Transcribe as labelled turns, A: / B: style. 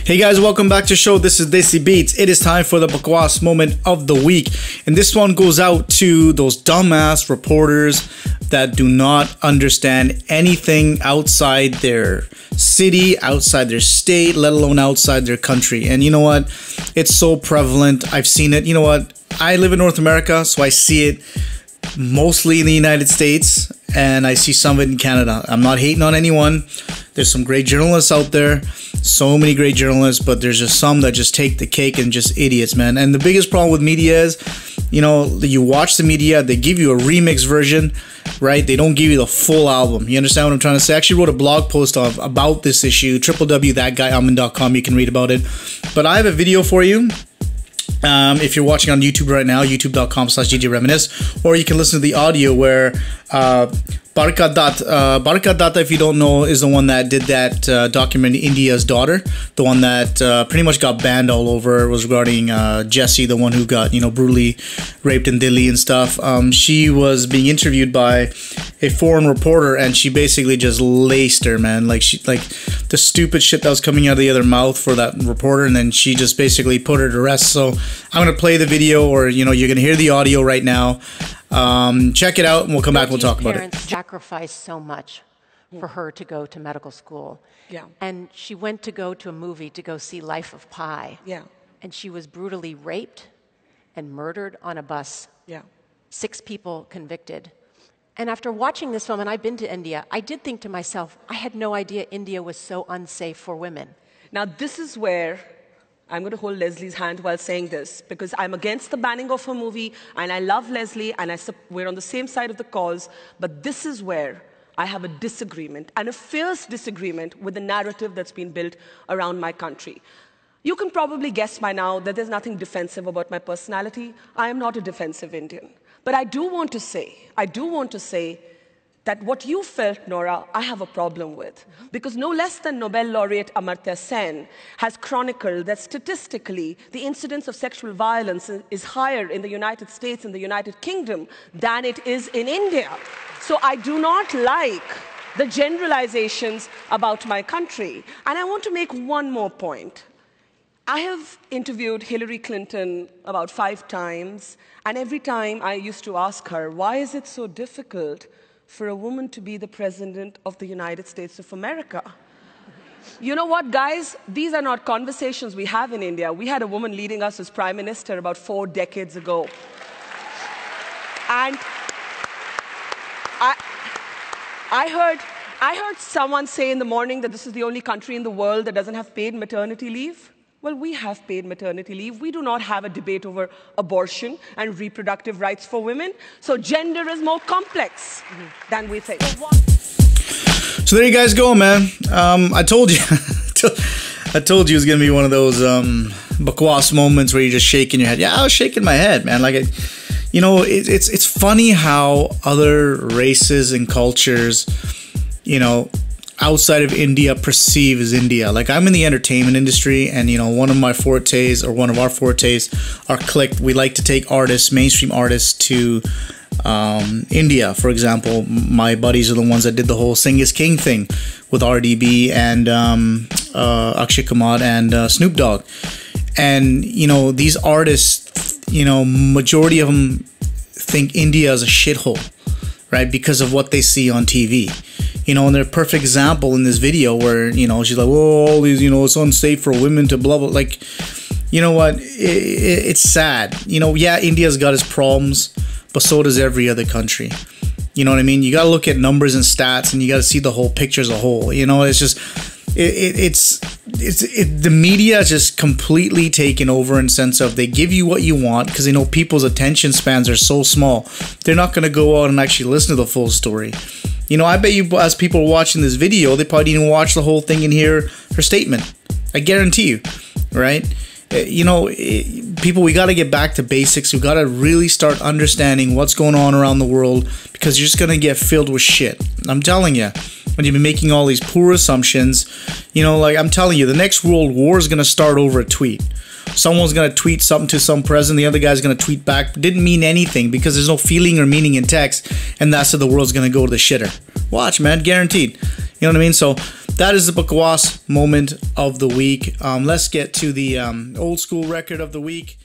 A: Hey guys, welcome back to the show. This is Desi Beats. It is time for the Bakwas moment of the week. And this one goes out to those dumbass reporters that do not understand anything outside their city, outside their state, let alone outside their country. And you know what? It's so prevalent. I've seen it. You know what? I live in North America, so I see it mostly in the United States, and I see some of it in Canada. I'm not hating on anyone. There's some great journalists out there, so many great journalists, but there's just some that just take the cake and just idiots, man. And the biggest problem with media is, you know, you watch the media, they give you a remix version, right? They don't give you the full album. You understand what I'm trying to say? I actually wrote a blog post about this issue, www.thatguyamin.com. You can read about it. But I have a video for you. If you're watching on YouTube right now, youtube.com/djreminisce, or you can listen to the audio where Barkha Dutt, if you don't know, is the one that did that documentary India's Daughter, the one that pretty much got banned all over. It was regarding Jessie, the one who got, you know, brutally raped in Delhi and stuff. She was being interviewed by a foreign reporter, and she basically just laced her, man. Like the stupid shit that was coming out of the other mouth for that reporter, and then she just basically put her to rest. So I'm gonna play the video, or you know, you're gonna hear the audio right now. Check it out, and we'll come back. We'll talk about it.
B: Parents sacrificed so much for her to go to medical school.
C: Yeah.
B: And she went to go to a movie to go see Life of Pi.
C: Yeah.
B: And she was brutally raped and murdered on a bus.
C: Yeah.
B: 6 people convicted. And after watching this film, and I've been to India, I did think to myself, I had no idea India was so unsafe for women.
C: Now, this is where I'm going to hold Leslie's hand while saying this, because I'm against the banning of her movie, and I love Leslie, and we're on the same side of the cause, but this is where I have a disagreement, and a fierce disagreement with the narrative that's been built around my country. You can probably guess by now that there's nothing defensive about my personality. I am not a defensive Indian. But I do want to say that what you felt, Nora, I have a problem with. Because no less than Nobel laureate Amartya Sen has chronicled that statistically the incidence of sexual violence is higher in the United States and the United Kingdom than it is in India. So I do not like the generalizations about my country. And I want to make one more point. I have interviewed Hillary Clinton about 5 times, and every time I used to ask her, why is it so difficult for a woman to be the president of the United States of America? You know what, guys? These are not conversations we have in India. We had a woman leading us as prime minister about 4 decades ago. And I heard someone say in the morning that this is the only country in the world that doesn't have paid maternity leave. Well, we have paid maternity leave. We do not have a debate over abortion and reproductive rights for women. So gender is more complex than we think.
A: So there you guys go, man. I told you. I told you it was going to be one of those bakwas moments where you're just shaking your head. Yeah, I was shaking my head, man. Like, you know, it's funny how other races and cultures, you know, outside of India perceive as India. Like, I'm in the entertainment industry, and you know, one of our fortes are clicked. We like to take artists, mainstream artists, to India. For example, my buddies are the ones that did the whole Sing is King thing with RDB and Akshay Kumar and Snoop Dogg. And you know, these artists, you know, majority of them think India is a shithole, right? Because of what they see on TV. You know, and they're a perfect example in this video where, you know, she's like, oh, all these, you know, it's unsafe for women to blah, blah. Like, you know what? It's sad. You know, yeah, India's got its problems, but so does every other country. You know what I mean? You got to look at numbers and stats, and you got to see the whole picture as a whole. You know, it's just, the media is just completely taken over in sense of they give you what you want because they know people's attention spans are so small. They're not going to go out and actually listen to the full story. You know, I bet you, as people are watching this video, they probably didn't watch the whole thing and hear her statement. I guarantee you, right? You know, people, we got to get back to basics. We got to really start understanding what's going on around the world, because you're just going to get filled with shit. I'm telling you, when you've been making all these poor assumptions, you know, like I'm telling you, the next world war is going to start over a tweet. someone's gonna tweet something to some president, the other guy's gonna tweet back. Didn't mean anything because there's no feeling or meaning in text, and that's how the world's gonna go to the shitter. Watch, man, guaranteed. You know what I mean? So that is the Bakwas moment of the week. Let's get to the old school record of the week.